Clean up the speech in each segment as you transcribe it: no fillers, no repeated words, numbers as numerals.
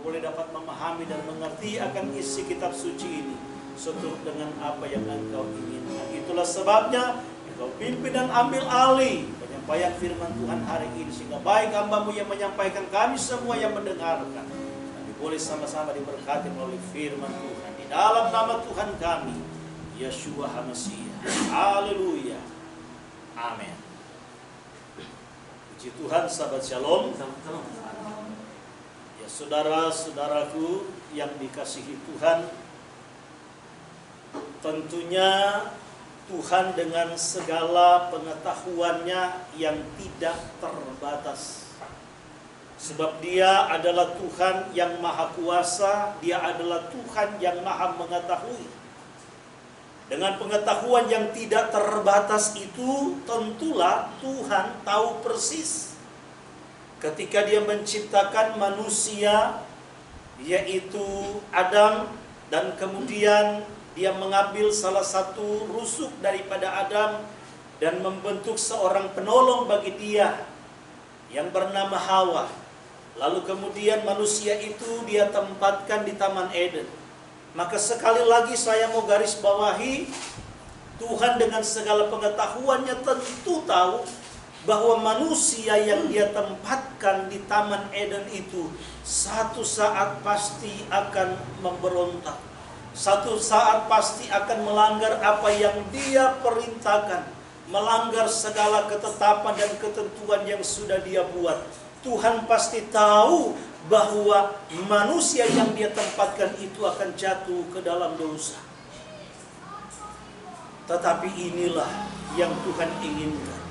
boleh dapat memahami dan mengerti akan isi kitab suci ini seturut dengan apa yang Engkau inginkan. Itulah sebabnya Engkau pimpin dan ambil alih penyampaian firman Tuhan hari ini, sehingga baik hamba-Mu yang menyampaikan, kami semua yang mendengarkan, kami boleh sama-sama diberkati melalui firman Tuhan di dalam nama Tuhan kami Yeshua HaMasiah. Haleluya. Amin. Puji Tuhan, sahabat Shalom. Ya, saudara-saudaraku yang dikasihi Tuhan, tentunya Tuhan dengan segala pengetahuannya yang tidak terbatas. Sebab Dia adalah Tuhan yang Maha Kuasa, Dia adalah Tuhan yang Maha Mengetahui. Dengan pengetahuan yang tidak terbatas itu, tentulah Tuhan tahu persis ketika Dia menciptakan manusia, yaitu Adam, dan kemudian Dia mengambil salah satu rusuk daripada Adam dan membentuk seorang penolong bagi dia yang bernama Hawa. Lalu kemudian manusia itu Dia tempatkan di Taman Eden. Maka sekali lagi saya mau garis bawahi, Tuhan dengan segala pengetahuannya tentu tahu bahwa manusia yang Dia tempatkan di Taman Eden itu satu saat pasti akan memberontak. Satu saat pasti akan melanggar apa yang Dia perintahkan, melanggar segala ketetapan dan ketentuan yang sudah Dia buat. Tuhan pasti tahu bahwa manusia yang Dia tempatkan itu akan jatuh ke dalam dosa. Tetapi inilah yang Tuhan inginkan.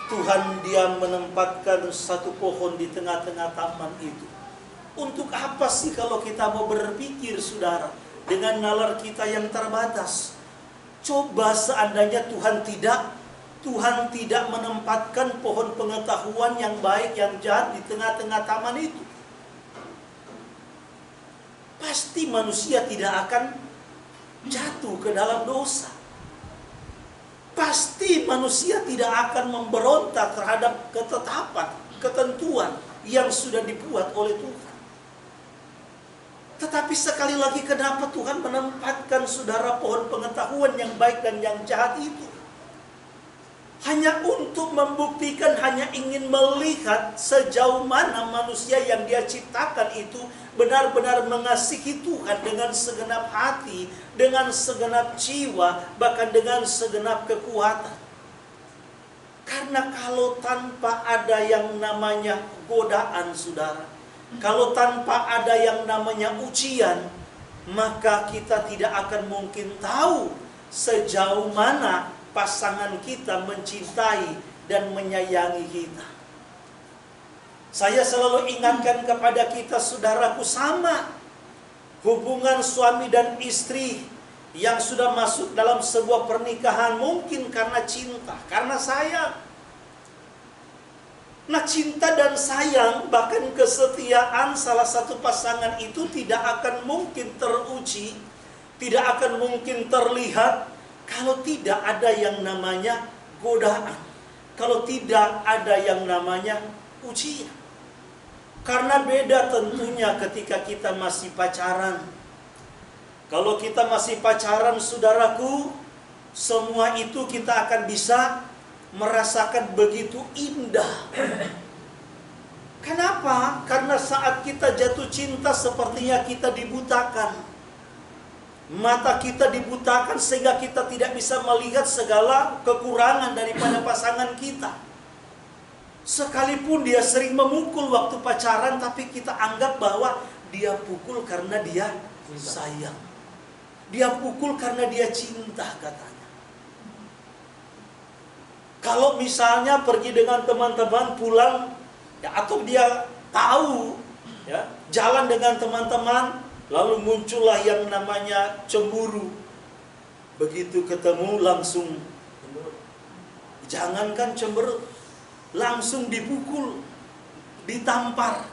Tuhan Dia menempatkan satu pohon di tengah-tengah taman itu. Untuk apa sih kalau kita mau berpikir, saudara, dengan nalar kita yang terbatas? Coba seandainya Tuhan tidak menempatkan pohon pengetahuan yang baik, yang jahat di tengah-tengah taman itu. Pasti manusia tidak akan jatuh ke dalam dosa. Pasti manusia tidak akan memberontak terhadap ketetapan, ketentuan yang sudah dibuat oleh Tuhan. Tetapi sekali lagi, kenapa Tuhan menempatkan, saudara, pohon pengetahuan yang baik dan yang jahat itu? Hanya untuk membuktikan, hanya ingin melihat sejauh mana manusia yang Dia ciptakan itu benar-benar mengasihi Tuhan dengan segenap hati, dengan segenap jiwa, bahkan dengan segenap kekuatan. Karena kalau tanpa ada yang namanya godaan, saudara, kalau tanpa ada yang namanya ujian, maka kita tidak akan mungkin tahu sejauh mana pasangan kita mencintai dan menyayangi kita. Saya selalu ingatkan kepada kita, saudaraku, sama hubungan suami dan istri yang sudah masuk dalam sebuah pernikahan, mungkin karena cinta, karena sayang. Nah, cinta dan sayang, bahkan kesetiaan salah satu pasangan itu tidak akan mungkin teruji, tidak akan mungkin terlihat kalau tidak ada yang namanya godaan, kalau tidak ada yang namanya ujian. Karena beda tentunya ketika kita masih pacaran. Kalau kita masih pacaran, saudaraku, semua itu kita akan bisa merasakan begitu indah. Kenapa? Karena saat kita jatuh cinta sepertinya kita dibutakan. Mata kita dibutakan sehingga kita tidak bisa melihat segala kekurangan daripada pasangan kita. Sekalipun dia sering memukul waktu pacaran, tapi kita anggap bahwa dia pukul karena dia sayang. Dia pukul karena dia cinta, katanya. Kalau misalnya pergi dengan teman-teman pulang, ya, atau dia tahu, ya, jalan dengan teman-teman, lalu muncullah yang namanya cemburu. Begitu ketemu langsung, jangankan cemburu, langsung dipukul, ditampar.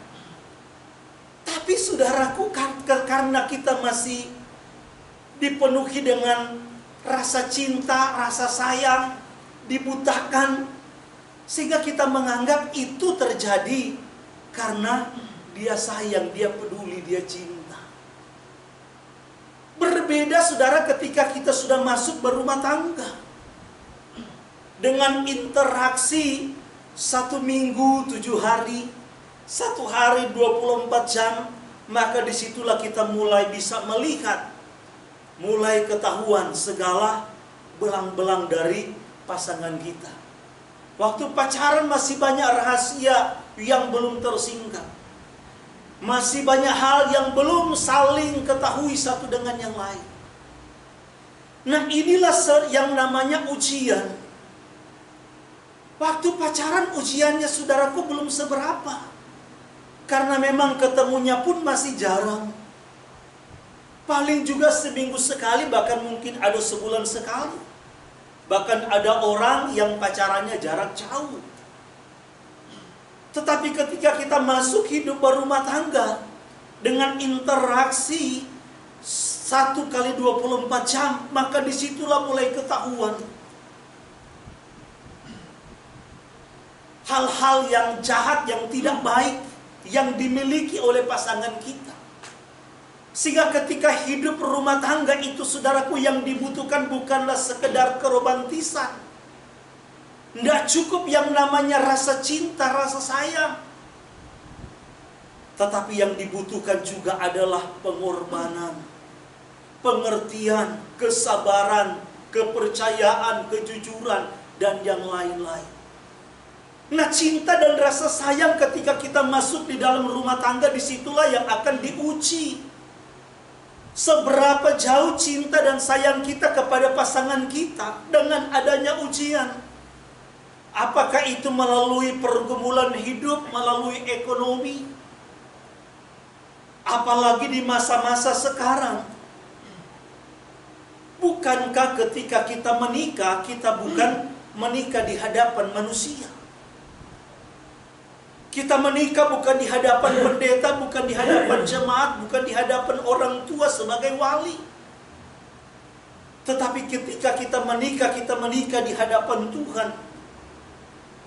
Tapi saudaraku, karena kita masih dipenuhi dengan rasa cinta, rasa sayang, dibutakan, sehingga kita menganggap itu terjadi karena dia sayang, dia peduli, dia cinta. Berbeda saudara ketika kita sudah masuk berumah tangga. Dengan interaksi 1 minggu 7 hari, 1 hari 24 jam, maka disitulah kita mulai bisa melihat, mulai ketahuan segala belang-belang dari pasangan kita. Waktu pacaran masih banyak rahasia yang belum tersingkap. Masih banyak hal yang belum saling ketahui satu dengan yang lain. Nah, inilah yang namanya ujian. Waktu pacaran ujiannya saudaraku belum seberapa. Karena memang ketemunya pun masih jarang. Paling juga seminggu sekali, bahkan mungkin ada sebulan sekali. Bahkan ada orang yang pacarannya jarak jauh. Tetapi ketika kita masuk hidup berumah tangga dengan interaksi 1 kali 24 jam, maka disitulah mulai ketahuan hal-hal yang jahat, yang tidak baik yang dimiliki oleh pasangan kita. Sehingga ketika hidup rumah tangga itu saudaraku, yang dibutuhkan bukanlah sekedar keromantisan. Tidak cukup yang namanya rasa cinta, rasa sayang. Tetapi yang dibutuhkan juga adalah pengorbanan, pengertian, kesabaran, kepercayaan, kejujuran, dan yang lain-lain. Nah, cinta dan rasa sayang ketika kita masuk di dalam rumah tangga, disitulah yang akan diuji. Seberapa jauh cinta dan sayang kita kepada pasangan kita dengan adanya ujian. Apakah itu melalui pergumulan hidup, melalui ekonomi? Apalagi di masa-masa sekarang. Bukankah ketika kita menikah, kita bukan menikah di hadapan manusia. Kita menikah bukan di hadapan pendeta, bukan di hadapan jemaat, bukan di hadapan orang tua sebagai wali. Tetapi ketika kita menikah di hadapan Tuhan.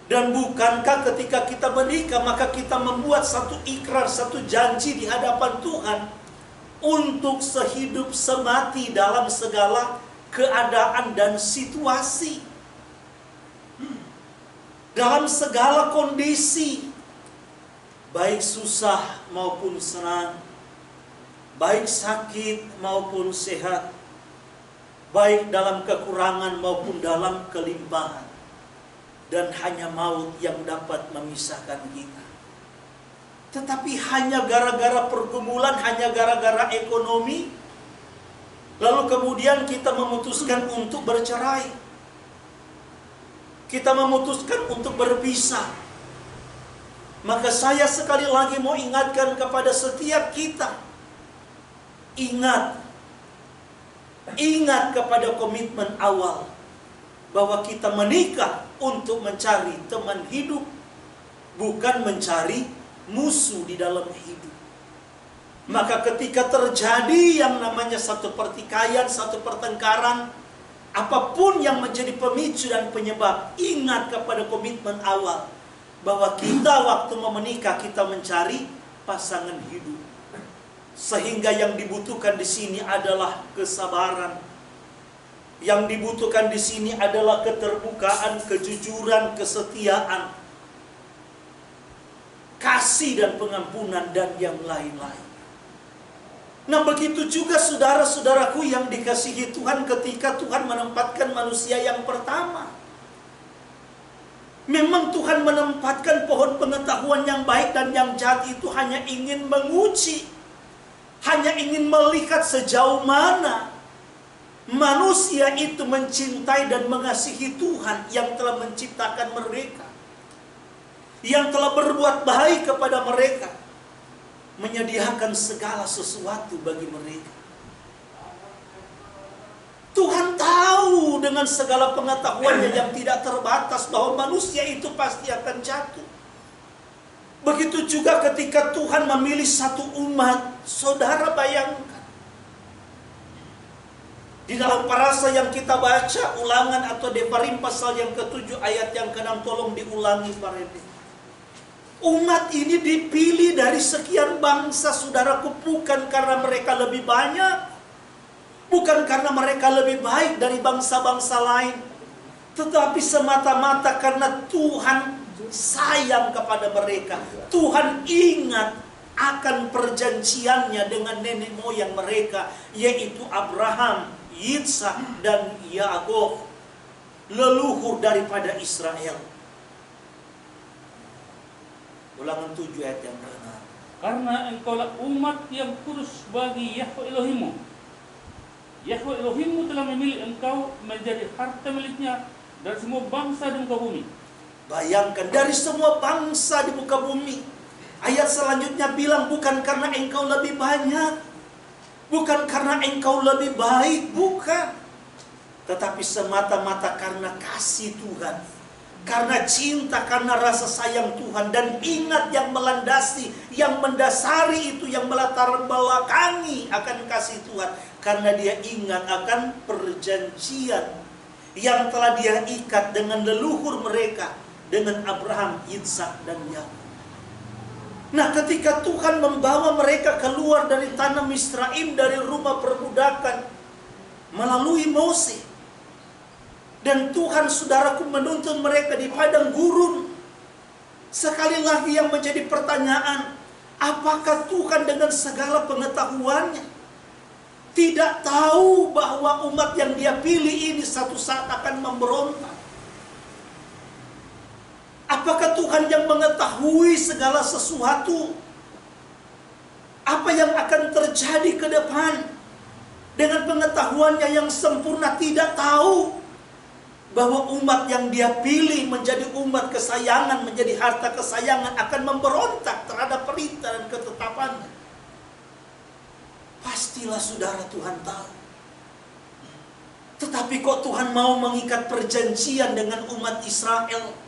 Dan bukankah ketika kita menikah, maka kita membuat satu ikrar, satu janji di hadapan Tuhan untuk sehidup semati dalam segala keadaan dan situasi. Dalam segala kondisi, baik susah maupun senang, baik sakit maupun sehat, baik dalam kekurangan maupun dalam kelimpahan, dan hanya maut yang dapat memisahkan kita. Tetapi hanya gara-gara pergumulan, hanya gara-gara ekonomi, lalu kemudian kita memutuskan untuk bercerai, kita memutuskan untuk berpisah. Maka saya sekali lagi mau ingatkan kepada setiap kita. Ingat kepada komitmen awal. Bahwa kita menikah untuk mencari teman hidup. Bukan mencari musuh di dalam hidup. Maka ketika terjadi yang namanya satu pertikaian, satu pertengkaran, apapun yang menjadi pemicu dan penyebab, ingat kepada komitmen awal. Bahwa kita waktu menikah kita mencari pasangan hidup. Sehingga yang dibutuhkan di sini adalah kesabaran. Yang dibutuhkan di sini adalah keterbukaan, kejujuran, kesetiaan, kasih dan pengampunan, dan yang lain-lain. Nah, begitu juga saudara-saudaraku yang dikasihi Tuhan ketika Tuhan menempatkan manusia yang pertama. Memang Tuhan menempatkan pohon pengetahuan yang baik dan yang jahat itu hanya ingin menguji. Hanya ingin melihat sejauh mana manusia itu mencintai dan mengasihi Tuhan yang telah menciptakan mereka. Yang telah berbuat baik kepada mereka. Menyediakan segala sesuatu bagi mereka. Tuhan tahu dengan segala pengetahuannya yang tidak terbatas bahwa manusia itu pasti akan jatuh. Begitu juga ketika Tuhan memilih satu umat, saudara bayangkan. Di dalam parasa yang kita baca, Ulangan atau Devarim pasal yang ke-7 ayat yang ke-6, tolong diulangi Pak Rede. Umat ini dipilih dari sekian bangsa, saudaraku, bukan karena mereka lebih banyak, bukan karena mereka lebih baik dari bangsa-bangsa lain, tetapi semata-mata karena Tuhan sayang kepada mereka. Tuhan ingat akan perjanjiannya dengan nenek moyang mereka, yaitu Abraham, Ishak, dan Yakub, leluhur daripada Israel. Ulangan 7 ayat yang ke-6. Karena engkaulah umat yang kudus bagi Yahweh Elohimmu. Yahweh Elohimmu telah memilih engkau menjadi harta miliknya dari semua bangsa di muka bumi. Bayangkan, dari semua bangsa di muka bumi. Ayat selanjutnya bilang bukan karena engkau lebih banyak, bukan karena engkau lebih baik, bukan. Tetapi semata-mata karena kasih Tuhan, karena cinta, karena rasa sayang Tuhan. Dan ingat yang melandasi, yang mendasari itu, yang melatar belakangi akan kasih Tuhan, karena dia ingat akan perjanjian yang telah dia ikat dengan leluhur mereka, dengan Abraham, Ishak, dan Yakub. Nah, ketika Tuhan membawa mereka keluar dari tanah Misraim, dari rumah perbudakan, melalui Mose, dan Tuhan, saudaraku, menuntun mereka di padang gurun. Sekali lagi yang menjadi pertanyaan, apakah Tuhan dengan segala pengetahuannya tidak tahu bahwa umat yang dia pilih ini satu saat akan memberontak? Apakah Tuhan yang mengetahui segala sesuatu? Apa yang akan terjadi ke depan? Dengan pengetahuannya yang sempurna, tidak tahu bahwa umat yang dia pilih menjadi umat kesayangan, menjadi harta kesayangan, akan memberontak terhadap perintah dan ketetapannya. Pastilah saudara, Tuhan tahu. Tetapi kok Tuhan mau mengikat perjanjian dengan umat Israel?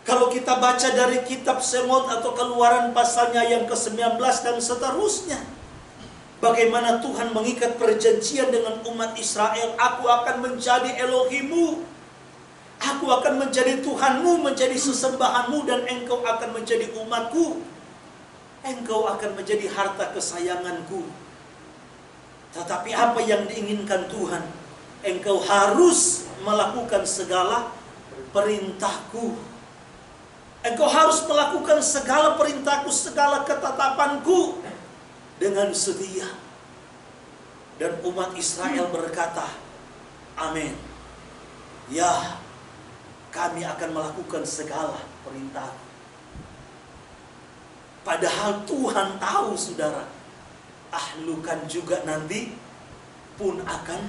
Kalau kita baca dari kitab Semot atau Keluaran pasalnya yang ke-19 dan seterusnya, bagaimana Tuhan mengikat perjanjian dengan umat Israel. Aku akan menjadi Elohimmu, aku akan menjadi Tuhanmu, menjadi sesembahanmu, dan engkau akan menjadi umatku. Engkau akan menjadi harta kesayanganku. Tetapi apa yang diinginkan Tuhan? Engkau harus melakukan segala perintahku. Engkau harus melakukan segala perintahku, segala ketetapanku dengan setia. Dan umat Israel berkata, amin. Ya, kami akan melakukan segala perintah. Padahal Tuhan tahu, saudara, ahlukan juga nanti pun akan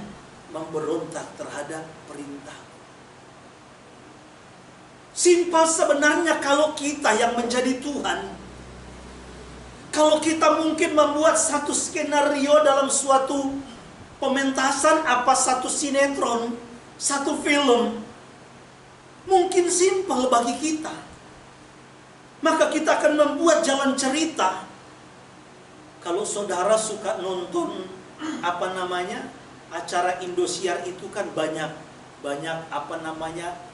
memberontak terhadap perintah. Simpel sebenarnya kalau kita yang menjadi Tuhan, kalau kita mungkin membuat satu skenario dalam suatu pementasan, apa satu sinetron, satu film, mungkin simpel bagi kita. Maka kita akan membuat jalan cerita. Kalau saudara suka nonton acara Indosiar itu kan banyak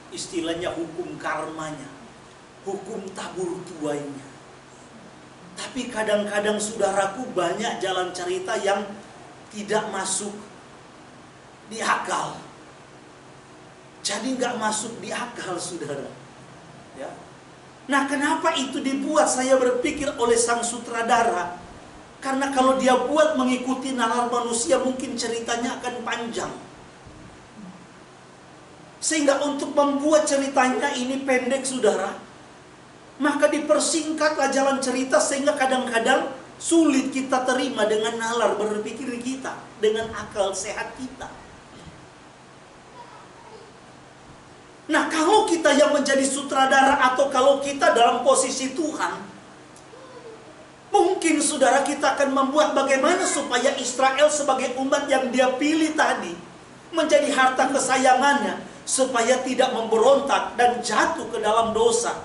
istilahnya hukum karmanya, hukum tabur tuainya. Tapi kadang-kadang saudaraku, banyak jalan cerita yang tidak masuk di akal. Jadi nggak masuk di akal, saudara. Ya. Nah, kenapa itu dibuat? Saya berpikir oleh sang sutradara. Karena kalau dia buat mengikuti nalar manusia, mungkin ceritanya akan panjang. Sehingga untuk membuat ceritanya ini pendek, saudara, maka dipersingkatlah jalan cerita, sehingga kadang-kadang sulit kita terima dengan nalar berpikir kita, dengan akal sehat kita. Nah, kalau kita yang menjadi sutradara, atau kalau kita dalam posisi Tuhan, mungkin saudara, kita akan membuat bagaimana supaya Israel sebagai umat yang dia pilih tadi menjadi harta kesayangannya, supaya tidak memberontak dan jatuh ke dalam dosa.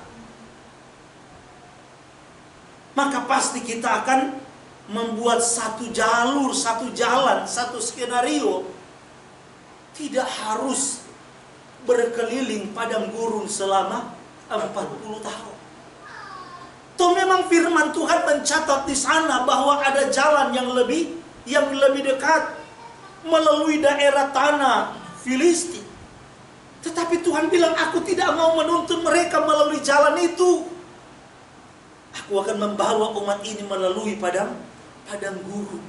Maka pasti kita akan membuat satu jalur, satu jalan, satu skenario. Tidak harus berkeliling padang gurun selama 40 tahun. Toh memang firman Tuhan mencatat di sana bahwa ada jalan yang lebih dekat melalui daerah tanah Filistin. Tetapi Tuhan bilang, aku tidak mau menuntun mereka melalui jalan itu. Aku akan membawa umat ini melalui padang gurun.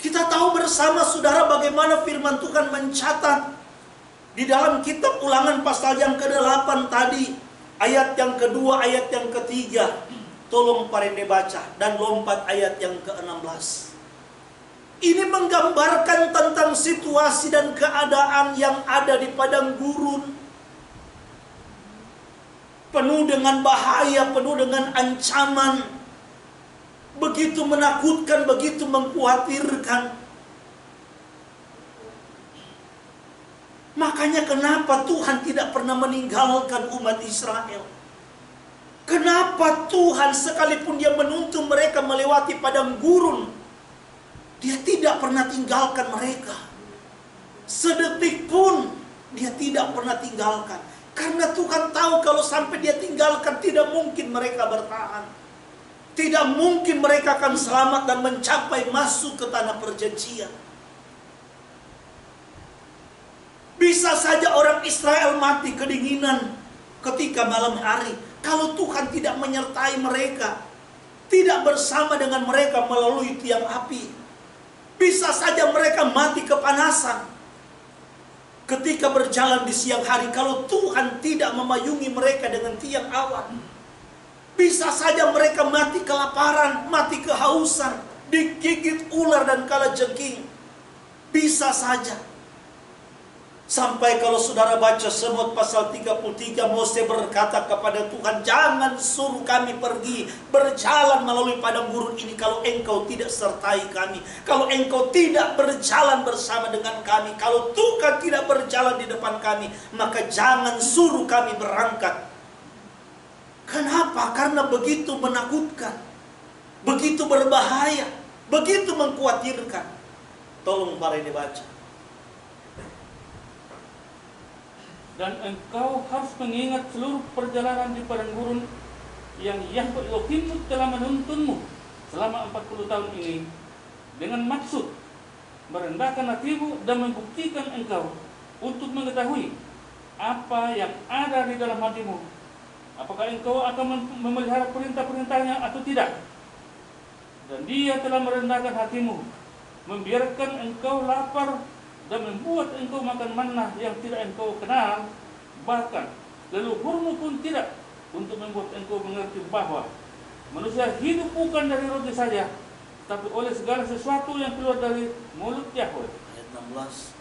Kita tahu bersama saudara bagaimana firman Tuhan mencatat di dalam kitab Ulangan pasal yang ke-8 tadi, ayat yang kedua, ayat yang ketiga. Tolong parende baca dan lompat ayat yang ke-16. Ini menggambarkan tentang situasi dan keadaan yang ada di padang gurun. Penuh dengan bahaya, penuh dengan ancaman. Begitu menakutkan, begitu mengkhawatirkan. Makanya kenapa Tuhan tidak pernah meninggalkan umat Israel? Kenapa Tuhan sekalipun dia menuntun mereka melewati padang gurun, dia tidak pernah tinggalkan mereka. Sedetik pun dia tidak pernah tinggalkan. Karena Tuhan tahu kalau sampai dia tinggalkan, tidak mungkin mereka bertahan. Tidak mungkin mereka akan selamat dan mencapai masuk ke tanah perjanjian. Bisa saja orang Israel mati kedinginan ketika malam hari, kalau Tuhan tidak menyertai mereka, tidak bersama dengan mereka melalui tiang api. Bisa saja mereka mati kepanasan ketika berjalan di siang hari, kalau Tuhan tidak memayungi mereka dengan tiang awan. Bisa saja mereka mati kelaparan, mati kehausan, digigit ular dan kalajengking. Bisa saja. Sampai kalau saudara baca Semut pasal 33, Mose berkata kepada Tuhan, jangan suruh kami pergi berjalan melalui padang gurun ini kalau engkau tidak sertai kami. Kalau engkau tidak berjalan bersama dengan kami, kalau Tuhan tidak berjalan di depan kami, maka jangan suruh kami berangkat. Kenapa? Karena begitu menakutkan, begitu berbahaya, begitu mengkhawatirkan. Tolong mari dibaca. Dan engkau harus mengingat seluruh perjalanan di padang gurun yang Yahweh Elohimmu telah menuntunmu selama 40 tahun ini, dengan maksud merendahkan hatimu dan membuktikan engkau untuk mengetahui apa yang ada di dalam hatimu. Apakah engkau akan memelihara perintah-perintahnya atau tidak? Dan dia telah merendahkan hatimu, membiarkan engkau lapar dan membuat engkau makan manna yang tidak engkau kenal, bahkan leluhurmu pun tidak, untuk membuat engkau mengerti bahwa manusia hidup bukan dari roti saja, tapi oleh segala sesuatu yang keluar dari mulut Yahweh. Ayat 16.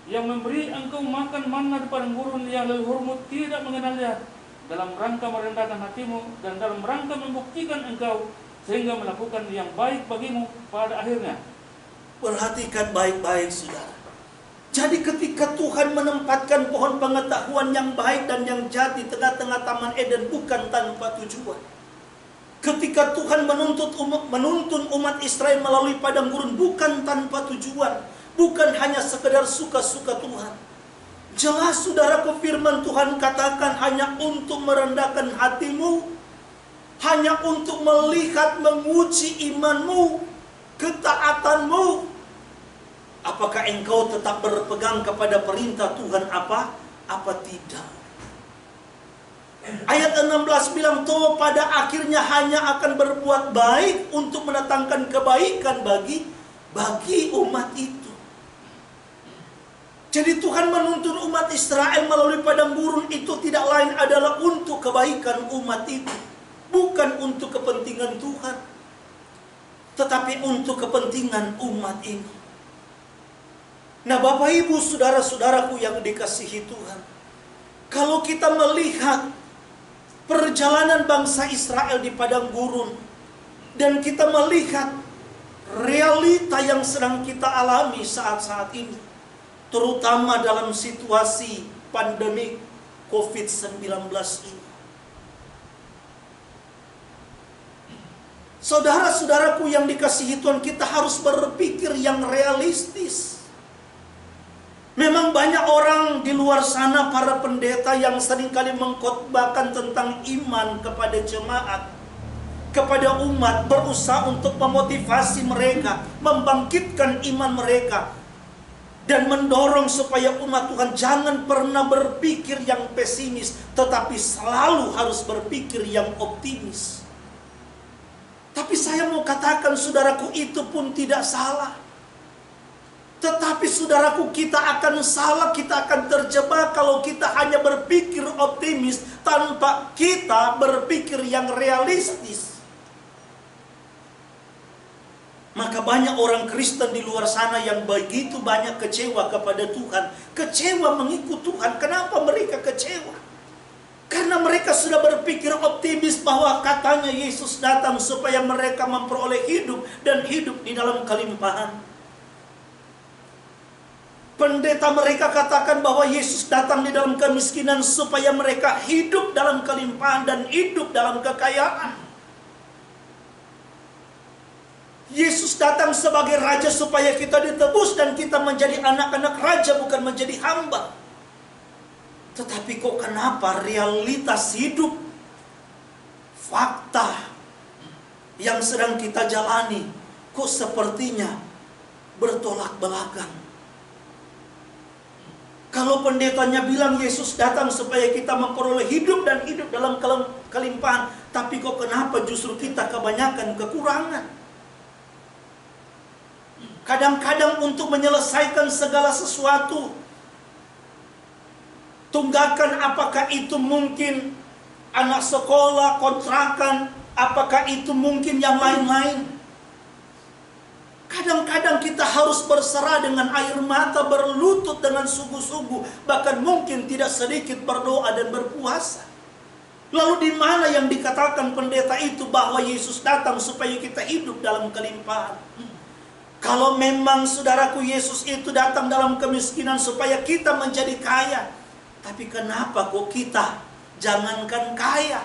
Yang memberi engkau makan manna di padang gurun yang leluhurmu tidak mengenalnya, dalam rangka merendahkan hatimu dan dalam rangka membuktikan engkau sehingga melakukan yang baik bagimu pada akhirnya. Perhatikan baik-baik saudara. Jadi ketika Tuhan menempatkan pohon pengetahuan yang baik dan yang jati di tengah-tengah Taman Eden bukan tanpa tujuan. Ketika Tuhan menuntun umat Israel melalui padang gurun bukan tanpa tujuan. Bukan hanya sekedar suka-suka Tuhan. Jelas saudaraku, firman Tuhan katakan hanya untuk merendahkan hatimu, hanya untuk melihat, menguji imanmu, ketaatanmu. Apakah engkau tetap berpegang kepada perintah Tuhan apa tidak? Ayat 16 bilang, toh pada akhirnya hanya akan berbuat baik untuk mendatangkan kebaikan bagi umat itu. Jadi Tuhan menuntun umat Israel melalui padang gurun itu tidak lain adalah untuk kebaikan umat itu. Bukan untuk kepentingan Tuhan, tetapi untuk kepentingan umat ini. Nah Bapak Ibu saudara-saudaraku yang dikasihi Tuhan, kalau kita melihat perjalanan bangsa Israel di padang gurun, dan kita melihat realita yang sedang kita alami saat-saat ini, terutama dalam situasi pandemi COVID-19 ini. Saudara-saudaraku yang dikasihi Tuhan, kita harus berpikir yang realistis. Memang banyak orang di luar sana, para pendeta yang seringkali mengkhotbahkan tentang iman kepada jemaat, kepada umat, berusaha untuk memotivasi mereka, membangkitkan iman mereka, dan mendorong supaya umat Tuhan jangan pernah berpikir yang pesimis, tetapi selalu harus berpikir yang optimis. Tapi saya mau katakan, saudaraku, itu pun tidak salah. Tetapi saudaraku, kita akan salah, kita akan terjebak kalau kita hanya berpikir optimis tanpa kita berpikir yang realistis. Maka banyak orang Kristen di luar sana yang begitu banyak kecewa kepada Tuhan, kecewa mengikut Tuhan. Kenapa mereka kecewa? Karena mereka sudah berpikir optimis bahwa katanya Yesus datang supaya mereka memperoleh hidup dan hidup di dalam kelimpahan. Pendeta mereka katakan bahwa Yesus datang di dalam kemiskinan supaya mereka hidup dalam kelimpahan dan hidup dalam kekayaan. Yesus datang sebagai raja supaya kita ditebus dan kita menjadi anak-anak raja, bukan menjadi hamba. Tetapi kok kenapa realitas hidup, fakta yang sedang kita jalani, kok sepertinya bertolak belakang? Kalau pendetanya bilang Yesus datang supaya kita memperoleh hidup dan hidup dalam kelimpahan, tapi kok kenapa justru kita kebanyakan kekurangan? Kadang-kadang untuk menyelesaikan segala sesuatu, tunggakan, apakah itu mungkin anak sekolah, kontrakan, apakah itu mungkin yang lain-lain. Kadang-kadang kita harus berserah dengan air mata, berlutut dengan sungguh-sungguh, bahkan mungkin tidak sedikit berdoa dan berpuasa. Lalu di mana yang dikatakan pendeta itu bahwa Yesus datang supaya kita hidup dalam kelimpahan? Kalau memang saudaraku Yesus itu datang dalam kemiskinan supaya kita menjadi kaya, tapi kenapa kok kita jangankan kaya?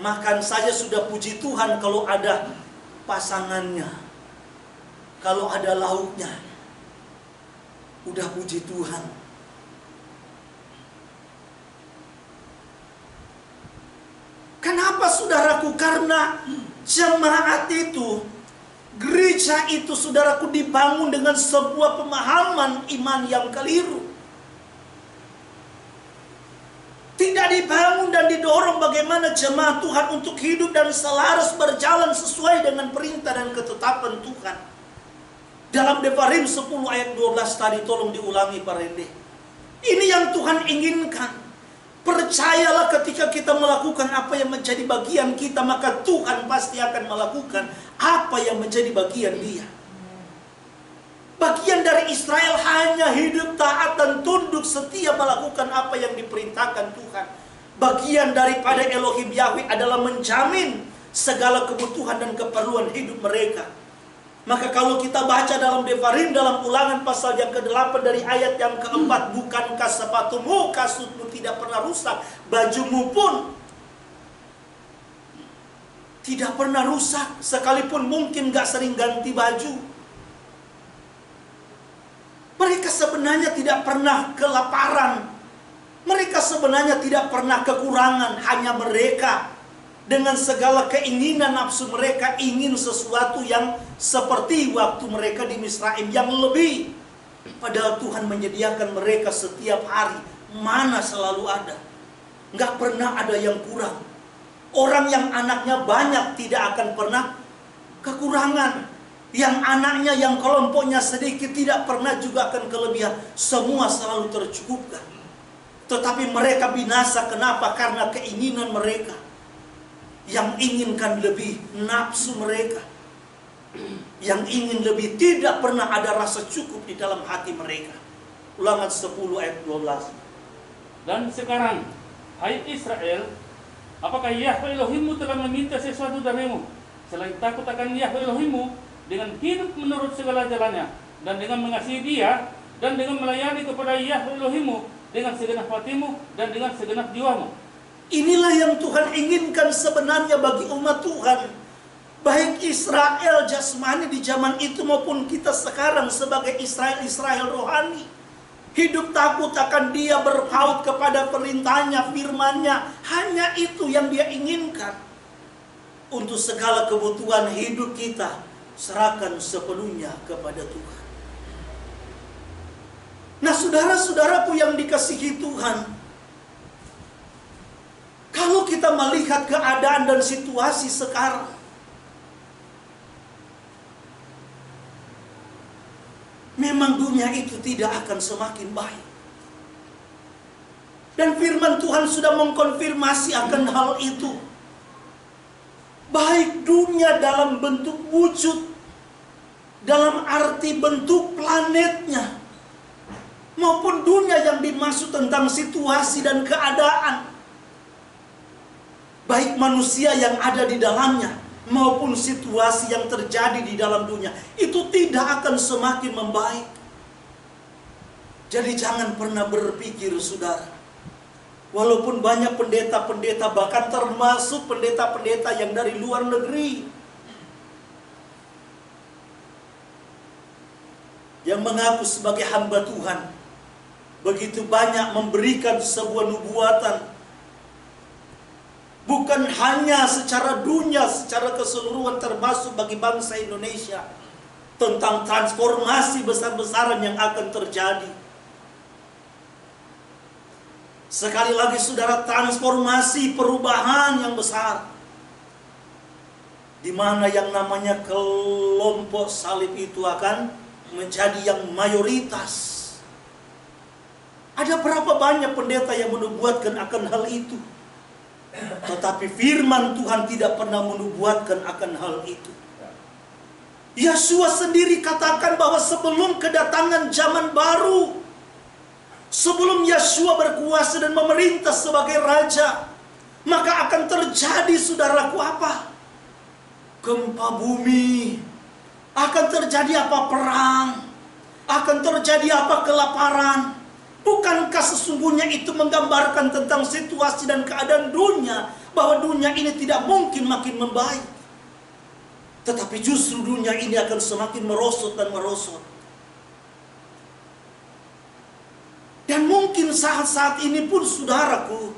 Makan saja sudah puji Tuhan kalau ada pasangannya, kalau ada lauknya, udah puji Tuhan. Kenapa saudaraku? Karena jemaat itu, gereja itu saudaraku dibangun dengan sebuah pemahaman iman yang keliru. Tidak dibangun dan didorong bagaimana jemaat Tuhan untuk hidup dan selaras berjalan sesuai dengan perintah dan ketetapan Tuhan. Dalam Devarim 10 ayat 12 tadi, tolong diulangi Pak Rende. Ini yang Tuhan inginkan. Percayalah, ketika kita melakukan apa yang menjadi bagian kita, maka Tuhan pasti akan melakukan apa yang menjadi bagian Dia. Bagian dari Israel hanya hidup taat dan tunduk setia melakukan apa yang diperintahkan Tuhan. Bagian daripada Elohim Yahweh adalah menjamin segala kebutuhan dan keperluan hidup mereka. Maka kalau kita baca dalam Devarim, dalam Ulangan pasal yang ke-8 dari ayat yang ke-4, bukankah sepatumu, kasutmu tidak pernah rusak, bajumu pun tidak pernah rusak, sekalipun mungkin gak sering ganti baju. Mereka sebenarnya tidak pernah kelaparan, mereka sebenarnya tidak pernah kekurangan, hanya mereka dengan segala keinginan nafsu mereka ingin sesuatu yang seperti waktu mereka di Misraim, yang lebih. Padahal Tuhan menyediakan mereka setiap hari, mana selalu ada, nggak pernah ada yang kurang. Orang yang anaknya banyak tidak akan pernah kekurangan. Yang anaknya, yang kelompoknya sedikit, tidak pernah juga akan kelebihan. Semua selalu tercukupkan. Tetapi mereka binasa, kenapa? Karena keinginan mereka yang inginkan lebih, nafsu mereka yang ingin lebih, tidak pernah ada rasa cukup di dalam hati mereka. Ulangan 10 ayat 12. Dan sekarang, hai Israel, apakah Yahweh Elohimmu telah meminta sesuatu darimu selain takut akan Yahweh Elohimmu dengan hidup menurut segala jalannya, dan dengan mengasihi Dia, dan dengan melayani kepada Yahweh Elohimmu dengan segenap hatimu dan dengan segenap jiwamu? Inilah yang Tuhan inginkan sebenarnya bagi umat Tuhan. Baik Israel jasmani di zaman itu maupun kita sekarang sebagai Israel rohani. Hidup takut akan Dia, berpaut kepada perintahnya, firman-Nya. Hanya itu yang Dia inginkan. Untuk segala kebutuhan hidup kita, serahkan sepenuhnya kepada Tuhan. Nah, saudara-saudaraku yang dikasihi Tuhan, kalau kita melihat keadaan dan situasi sekarang, memang dunia itu tidak akan semakin baik. Dan firman Tuhan sudah mengkonfirmasi akan hal itu. Baik dunia dalam bentuk wujud, dalam arti bentuk planetnya, maupun dunia yang dimaksud tentang situasi dan keadaan, baik manusia yang ada di dalamnya maupun situasi yang terjadi di dalam dunia, itu tidak akan semakin membaik. Jadi jangan pernah berpikir, saudara, walaupun banyak pendeta-pendeta, bahkan termasuk pendeta-pendeta yang dari luar negeri, yang mengaku sebagai hamba Tuhan, begitu banyak memberikan sebuah nubuatan, bukan hanya secara dunia, secara keseluruhan termasuk bagi bangsa Indonesia, tentang transformasi besar-besaran yang akan terjadi. Sekali lagi saudara, transformasi perubahan yang besar, di mana yang namanya kelompok salib itu akan menjadi yang mayoritas. Ada berapa banyak pendeta yang menubuatkan akan hal itu? Tetapi firman Tuhan tidak pernah menubuatkan akan hal itu. Yesua sendiri katakan bahwa sebelum kedatangan zaman baru, sebelum Yesua berkuasa dan memerintah sebagai raja, maka akan terjadi, saudaraku, apa? Gempa bumi. Akan terjadi apa? Perang. Akan terjadi apa? Kelaparan. Bukankah sesungguhnya itu menggambarkan tentang situasi dan keadaan dunia, bahwa dunia ini tidak mungkin makin membaik, tetapi justru dunia ini akan semakin merosot dan merosot. Dan mungkin saat-saat ini pun, saudaraku,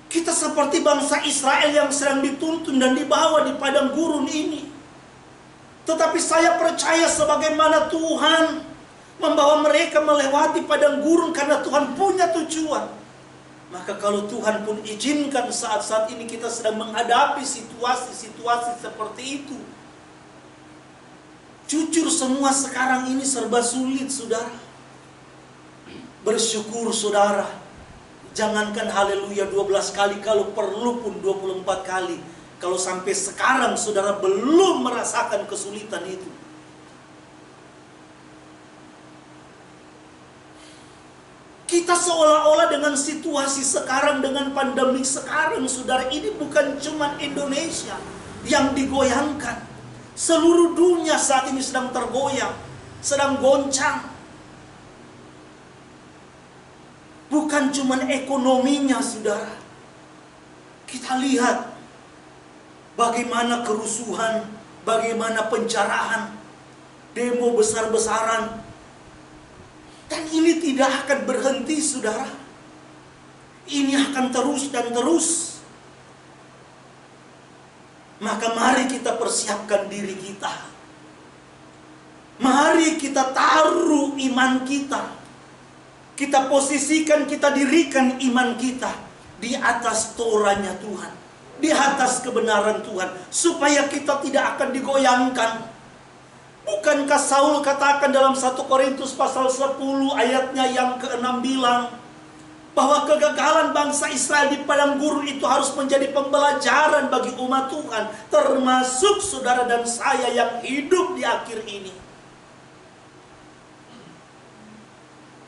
kita seperti bangsa Israel yang sedang dituntun dan dibawa di padang gurun ini. Tetapi saya percaya sebagaimana Tuhan membawa mereka melewati padang gurun karena Tuhan punya tujuan, maka kalau Tuhan pun izinkan saat-saat ini kita sedang menghadapi situasi-situasi seperti itu, jujur semua sekarang ini serba sulit, saudara. Bersyukur, saudara. Jangankan haleluya 12 kali, kalau perlu pun 24 kali. Kalau sampai sekarang saudara belum merasakan kesulitan itu, kita seolah-olah dengan situasi sekarang, dengan pandemi sekarang, saudara, ini bukan cuma Indonesia yang digoyangkan. Seluruh dunia saat ini sedang tergoyang, sedang goncang. Bukan cuma ekonominya, saudara. Kita lihat bagaimana kerusuhan, bagaimana penjarahan, demo besar-besaran. Dan ini tidak akan berhenti, saudara. Ini akan terus dan terus. Maka mari kita persiapkan diri kita. Mari kita taruh iman kita. Kita posisikan, kita dirikan iman kita di atas Torahnya Tuhan, di atas kebenaran Tuhan, supaya kita tidak akan digoyangkan. Bukankah Saul katakan dalam 1 Korintus pasal 10 ayatnya yang ke-6 bilang bahwa kegagalan bangsa Israel di padang gurun itu harus menjadi pembelajaran bagi umat Tuhan, termasuk saudara dan saya yang hidup di akhir ini.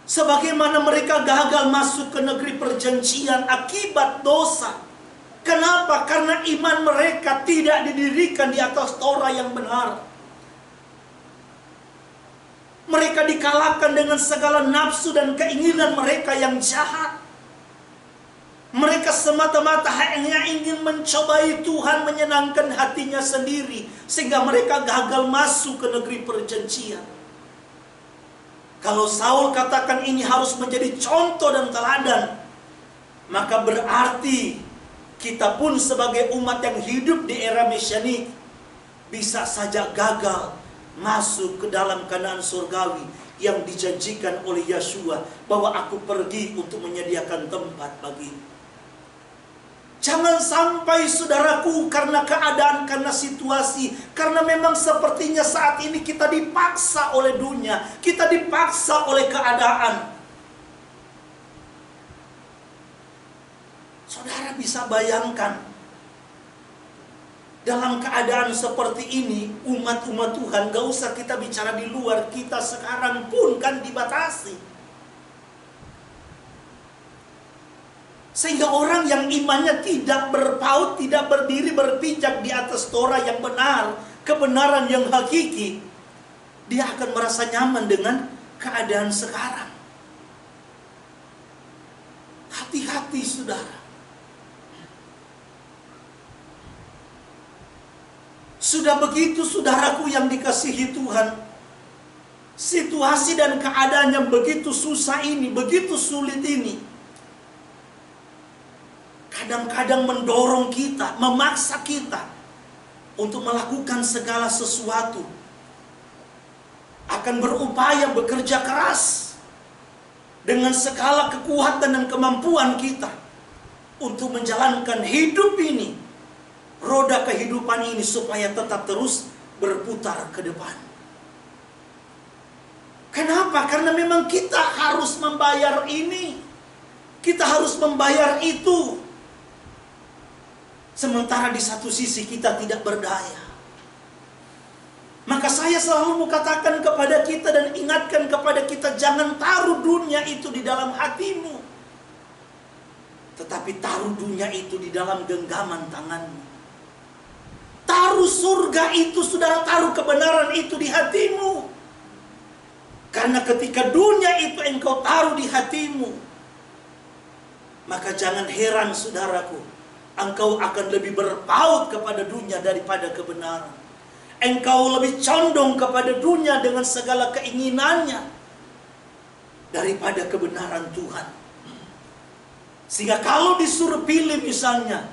Sebagaimana mereka gagal masuk ke negeri perjanjian akibat dosa. Kenapa? Karena iman mereka tidak didirikan di atas Torah yang benar. Mereka dikalahkan dengan segala nafsu dan keinginan mereka yang jahat. Mereka semata-mata hanya ingin mencobai Tuhan, menyenangkan hatinya sendiri, sehingga mereka gagal masuk ke negeri perjanjian. Kalau Saul katakan ini harus menjadi contoh dan teladan, maka berarti kita pun sebagai umat yang hidup di era mesianik bisa saja gagal masuk ke dalam Kanaan surgawi yang dijanjikan oleh Yeshua, bahwa aku pergi untuk menyediakan tempat bagimu. Jangan sampai saudaraku, karena keadaan, karena situasi, karena memang sepertinya saat ini kita dipaksa oleh dunia, kita dipaksa oleh keadaan. Saudara bisa bayangkan, dalam keadaan seperti ini, umat-umat Tuhan, gak usah kita bicara di luar, kita sekarang pun kan dibatasi. Sehingga orang yang imannya tidak berpaut, tidak berdiri berpijak di atas Torah yang benar, kebenaran yang hakiki, dia akan merasa nyaman dengan keadaan sekarang. Hati-hati saudara. Sudah begitu saudaraku yang dikasihi Tuhan, situasi dan keadaan yang begitu susah ini, begitu sulit ini, kadang-kadang mendorong kita, memaksa kita untuk melakukan segala sesuatu, akan berupaya bekerja keras dengan segala kekuatan dan kemampuan kita untuk menjalankan hidup ini, roda kehidupan ini, supaya tetap terus berputar ke depan. Kenapa? Karena memang kita harus membayar ini, kita harus membayar itu. Sementara di satu sisi kita tidak berdaya. Maka saya selalu mau katakan kepada kita dan ingatkan kepada kita, jangan taruh dunia itu di dalam hatimu, tetapi taruh dunia itu di dalam genggaman tanganmu. Taruh surga itu, saudara, taruh kebenaran itu di hatimu. Karena ketika dunia itu engkau taruh di hatimu, maka jangan heran saudaraku, engkau akan lebih berpaut kepada dunia daripada kebenaran. Engkau lebih condong kepada dunia dengan segala keinginannya daripada kebenaran Tuhan. Sehingga kalau disuruh pilih misalnya,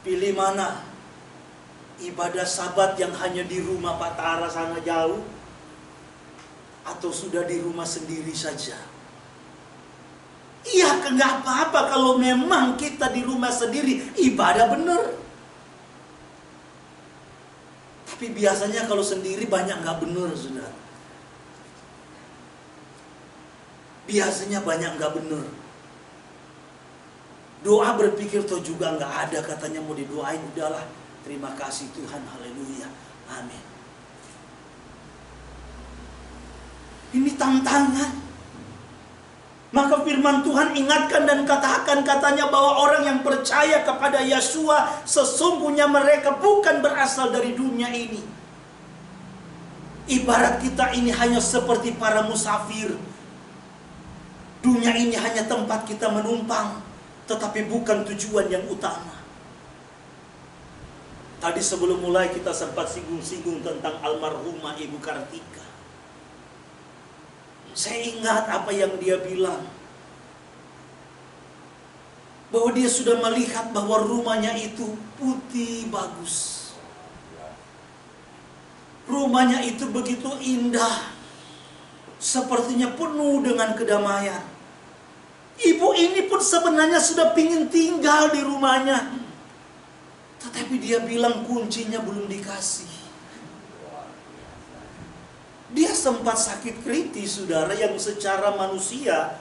pilih mana? Ibadah Sabat yang hanya di rumah Pak Tara sana jauh, atau sudah di rumah sendiri saja? Iya, nggak apa-apa kalau memang kita di rumah sendiri ibadah benar. Tapi biasanya kalau sendiri banyak nggak benar, saudara. Biasanya banyak nggak benar. Doa berpikir toh juga nggak ada, katanya mau didoain, udahlah. Terima kasih Tuhan, haleluya, amin. Ini tantangan. Maka firman Tuhan ingatkan dan katakan, katanya bahwa orang yang percaya kepada Yeshua, sesungguhnya mereka bukan berasal dari dunia ini. Ibarat kita ini hanya seperti para musafir. Dunia ini hanya tempat kita menumpang, tetapi bukan tujuan yang utama. Tadi sebelum mulai kita sempat singgung-singgung tentang almarhumah Ibu Kartika. Saya ingat apa yang dia bilang, bahwa dia sudah melihat bahwa rumahnya itu putih bagus. Rumahnya itu begitu indah, sepertinya penuh dengan kedamaian. Ibu ini pun sebenarnya sudah pingin tinggal di rumahnya, tetapi dia bilang kuncinya belum dikasih. Dia sempat sakit kritis, saudara, yang secara manusia,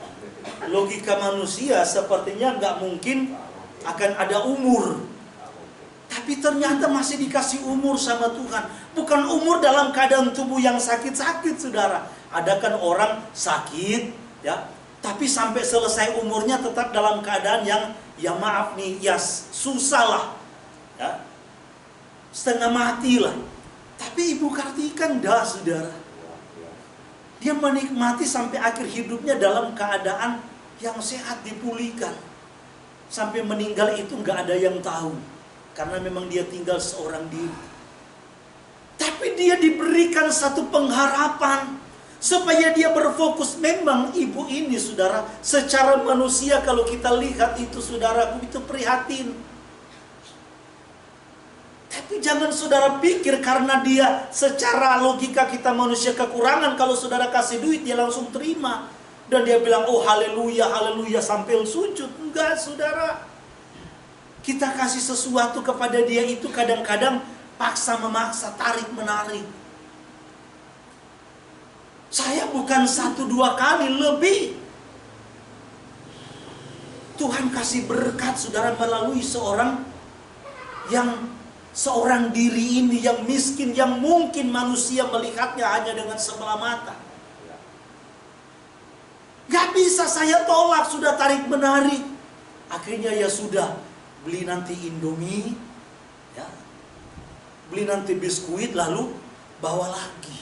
logika manusia sepertinya nggak mungkin akan ada umur. Tapi ternyata masih dikasih umur sama Tuhan. Bukan umur dalam keadaan tubuh yang sakit-sakit, saudara. Ada kan orang sakit, ya, tapi sampai selesai umurnya tetap dalam keadaan yang, ya maaf nih, ya susah lah, ya, setengah mati lah. Tapi Ibu Kartika enggak, saudara. Dia menikmati sampai akhir hidupnya dalam keadaan yang sehat, dipulihkan. sampai meninggal itu nggak ada yang tahu, karena memang dia tinggal seorang diri. Tapi dia diberikan satu pengharapan supaya dia berfokus. Memang ibu ini, saudara, secara manusia kalau kita lihat itu, saudaraku, itu prihatin. Tapi jangan saudara pikir karena dia secara logika kita manusia kekurangan, kalau saudara kasih duit dia langsung terima. Dan dia bilang, oh haleluya, haleluya, sampai sujud. Enggak, saudara. Kita kasih sesuatu kepada dia itu kadang-kadang paksa memaksa, tarik menarik. Saya bukan 1-2 kali, lebih. Tuhan kasih berkat, saudara, melalui seorang diri ini yang miskin, yang mungkin manusia melihatnya hanya dengan sebelah mata. Gak bisa saya tolak, sudah tarik menarik. Akhirnya ya sudah, beli nanti Indomie, ya, beli nanti biskuit, lalu bawa lagi.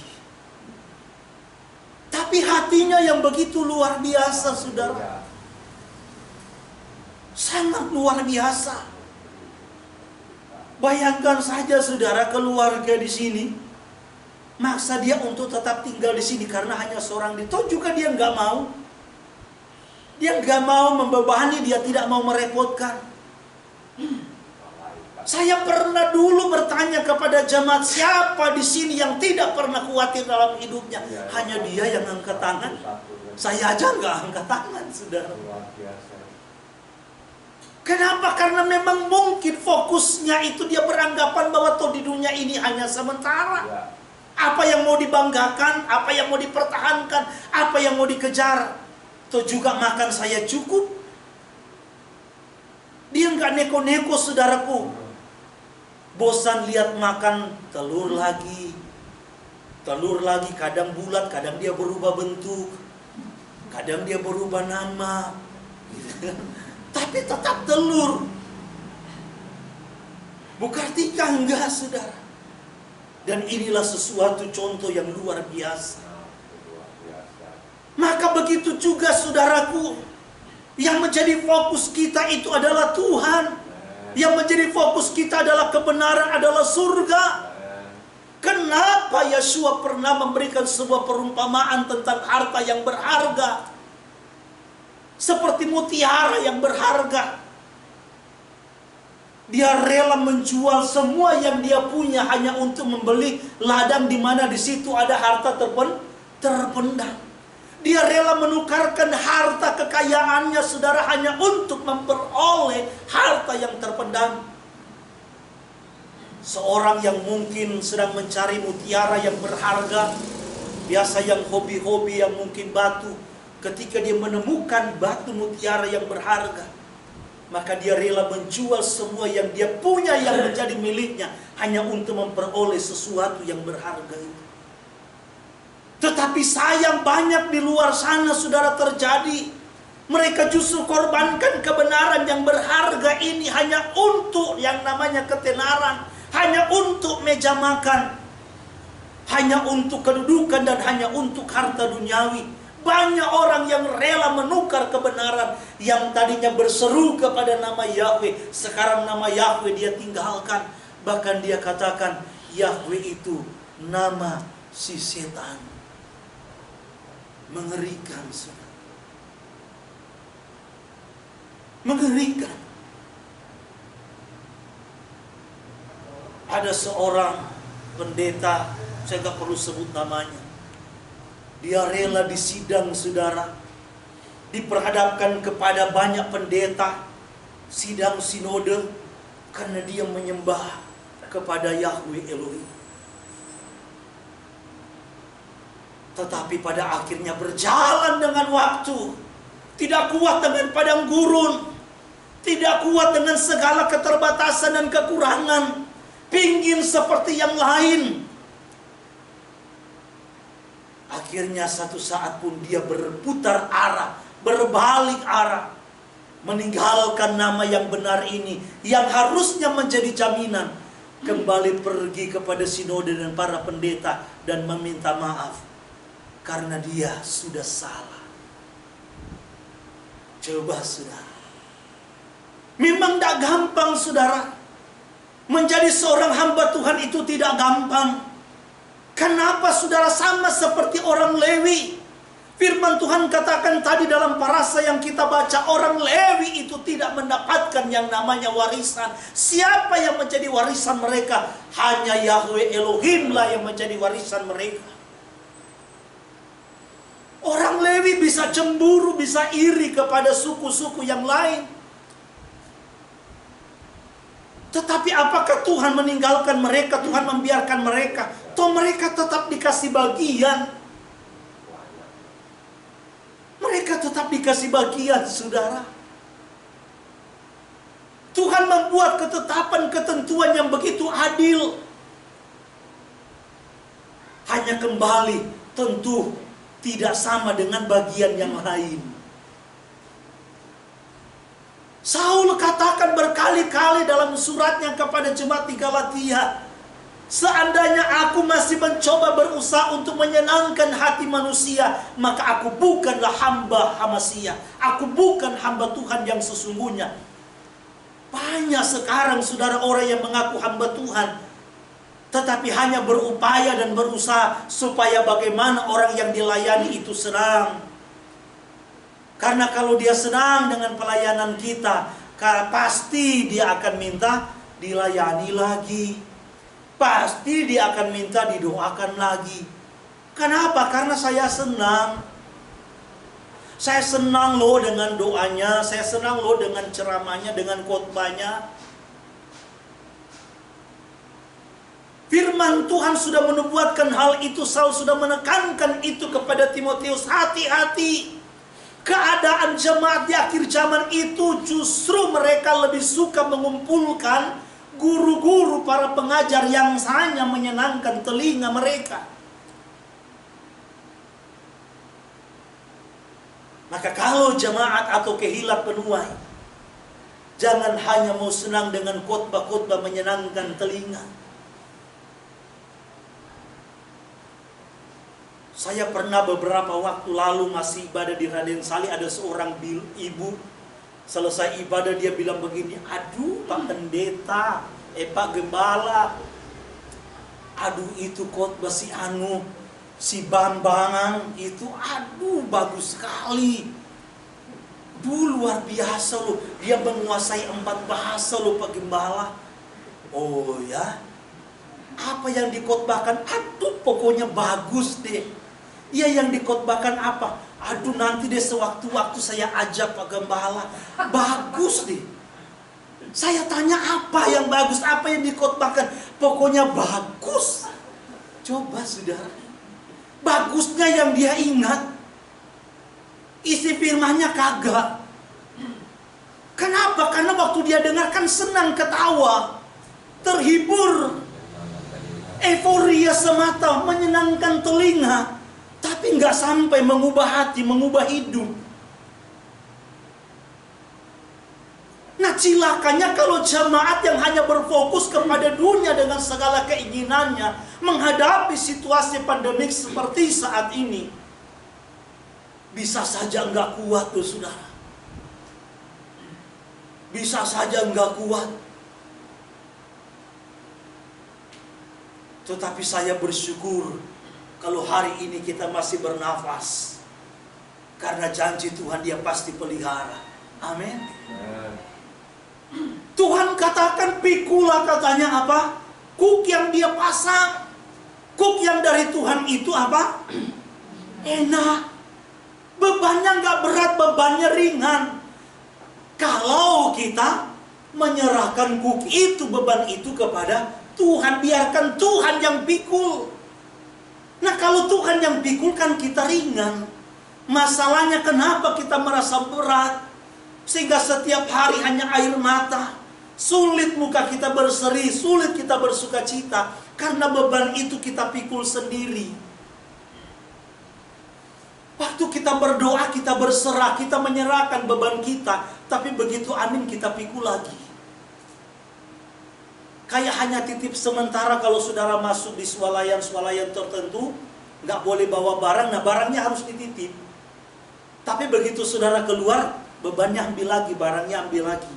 Tapi hatinya yang begitu luar biasa, saudara. Sangat luar biasa. Bayangkan saja, saudara, keluarga di sini maksa dia untuk tetap tinggal di sini karena hanya seorang diri. Toh juga dia nggak mau. Dia nggak mau membebani, dia tidak mau merepotkan. Saya pernah dulu bertanya kepada jemaat, siapa di sini yang tidak pernah khawatir dalam hidupnya? Hanya dia yang angkat tangan. Saya aja nggak angkat tangan, saudara. Kenapa? Karena memang mungkin fokusnya itu dia beranggapan bahwa toh di dunia ini hanya sementara. Apa yang mau dibanggakan, apa yang mau dipertahankan, apa yang mau dikejar. Toh juga makan saya cukup. Dia nggak neko-neko, saudaraku. Bosan lihat makan telur lagi, kadang bulat, kadang dia berubah bentuk, kadang dia berubah nama, gitu kan? Tapi tetap telur. Bukartika enggak, saudara. Dan inilah sesuatu contoh yang luar biasa. Maka begitu juga, saudaraku, yang menjadi fokus kita itu adalah Tuhan. Yang menjadi fokus kita adalah kebenaran, adalah surga. Kenapa Yeshua pernah memberikan sebuah perumpamaan tentang harta yang berharga? Seperti mutiara yang berharga. Dia rela menjual semua yang dia punya hanya untuk membeli ladang di mana di situ ada harta terpendam. Dia rela menukarkan harta kekayaannya, saudara, hanya untuk memperoleh harta yang terpendam. Seorang yang mungkin sedang mencari mutiara yang berharga, biasa yang hobi-hobi, yang mungkin batu, ketika dia menemukan batu mutiara yang berharga, maka dia rela menjual semua yang dia punya yang menjadi miliknya hanya untuk memperoleh sesuatu yang berharga itu. Tetapi sayang, banyak di luar sana, saudara, terjadi. Mereka justru korbankan kebenaran yang berharga ini hanya untuk yang namanya ketenaran, hanya untuk meja makan, hanya untuk kedudukan, dan hanya untuk harta duniawi. Banyak orang yang rela menukar kebenaran yang tadinya berseru kepada nama Yahweh, sekarang nama Yahweh dia tinggalkan. Bahkan dia katakan Yahweh itu nama si setan. Mengerikan, saudara. Mengerikan. Ada seorang pendeta, saya gak perlu sebut namanya. Dia rela disidang, saudara. Diperhadapkan kepada banyak pendeta, sidang sinode, karena dia menyembah kepada Yahweh Elohim. Tetapi pada akhirnya berjalan dengan waktu, tidak kuat dengan padang gurun, tidak kuat dengan segala keterbatasan dan kekurangan, pingin seperti yang lain. Akhirnya satu saat pun dia berputar arah, berbalik arah, meninggalkan nama yang benar ini, yang harusnya menjadi jaminan, kembali pergi kepada sinode dan para pendeta dan meminta maaf. Karena dia sudah salah. Coba, saudara. Memang tidak gampang, saudara. Menjadi seorang hamba Tuhan itu tidak gampang. Kenapa, saudara? Sama seperti orang Lewi. Firman Tuhan katakan tadi dalam parasa yang kita baca, orang Lewi itu tidak mendapatkan yang namanya warisan. Siapa yang menjadi warisan mereka? Hanya Yahweh Elohim lah yang menjadi warisan mereka. Orang Lewi bisa cemburu, bisa iri kepada suku-suku yang lain. Tetapi apakah Tuhan meninggalkan mereka? Tuhan membiarkan mereka? Toh mereka tetap dikasih bagian. Mereka tetap dikasih bagian, saudara. Tuhan membuat ketetapan, ketentuan yang begitu adil. Hanya kembali, tentu tidak sama dengan bagian yang lain. Saul katakan berkali-kali dalam suratnya kepada jemaat di Galatia, seandainya aku masih mencoba berusaha untuk menyenangkan hati manusia, maka aku bukanlah hamba Masia. Aku bukan hamba Tuhan yang sesungguhnya. Banyak sekarang, saudara, orang yang mengaku hamba Tuhan, tetapi hanya berupaya dan berusaha supaya bagaimana orang yang dilayani itu senang. Karena kalau dia senang dengan pelayanan kita, pasti dia akan minta dilayani lagi. Pasti dia akan minta didoakan lagi. Kenapa? Karena saya senang. Saya senang loh dengan doanya, saya senang loh dengan ceramahnya, dengan khotbahnya. Firman Tuhan sudah menubuatkan hal itu. Saul sudah menekankan itu kepada Timotius. Hati-hati. Keadaan jemaat di akhir zaman itu justru mereka lebih suka mengumpulkan guru-guru, para pengajar yang hanya menyenangkan telinga mereka. Maka kalau jemaat atau kehilat penuai, jangan hanya mau senang dengan khotbah-khotbah menyenangkan telinga. Saya pernah beberapa waktu lalu masih ibadah di Raden Sali, ada seorang ibu, selesai ibadah dia bilang begini, aduh Pak Pendeta, Pak Gembala, aduh itu khotbah si Bambang itu, aduh bagus sekali. Luar biasa loh, dia menguasai 4 bahasa loh Pak Gembala. Oh ya, apa yang dikhotbahkan? Aduh pokoknya bagus deh. Iya, yang dikhotbahkan apa? Aduh nanti deh sewaktu-waktu saya ajak Pak Gembala. Bagus deh. Saya tanya apa yang bagus, apa yang dikhotbahkan? Pokoknya bagus. Coba saudara, bagusnya yang dia ingat, isi firmannya kagak. Kenapa? Karena waktu dia dengarkan senang, ketawa, terhibur, euforia semata, menyenangkan telinga, tapi nggak sampai mengubah hati, mengubah hidup. Nah cilakanya kalau jemaat yang hanya berfokus kepada dunia dengan segala keinginannya, menghadapi situasi pandemik seperti saat ini, bisa saja nggak kuat tuh saudara. Bisa saja nggak kuat. Tetapi saya bersyukur kalau hari ini kita masih bernafas, karena janji Tuhan dia pasti pelihara. Amin. Tuhan katakan pikulah, katanya apa? Kuk yang dia pasang, kuk yang dari Tuhan itu apa? Enak. Bebannya nggak berat, bebannya ringan. Kalau kita menyerahkan kuk itu, beban itu kepada Tuhan, biarkan Tuhan yang pikul. Nah kalau Tuhan yang pikul kan kita ringan. Masalahnya kenapa kita merasa berat, sehingga setiap hari hanya air mata, sulit muka kita berseri, sulit kita bersuka cita, karena beban itu kita pikul sendiri. Waktu kita berdoa, kita berserah, kita menyerahkan beban kita, tapi begitu amin kita pikul lagi. Kayak hanya titip sementara. Kalau saudara masuk di swalayan tertentu, nggak boleh bawa barang, nah barangnya harus dititip. Tapi begitu saudara keluar, bebannya ambil lagi, barangnya ambil lagi.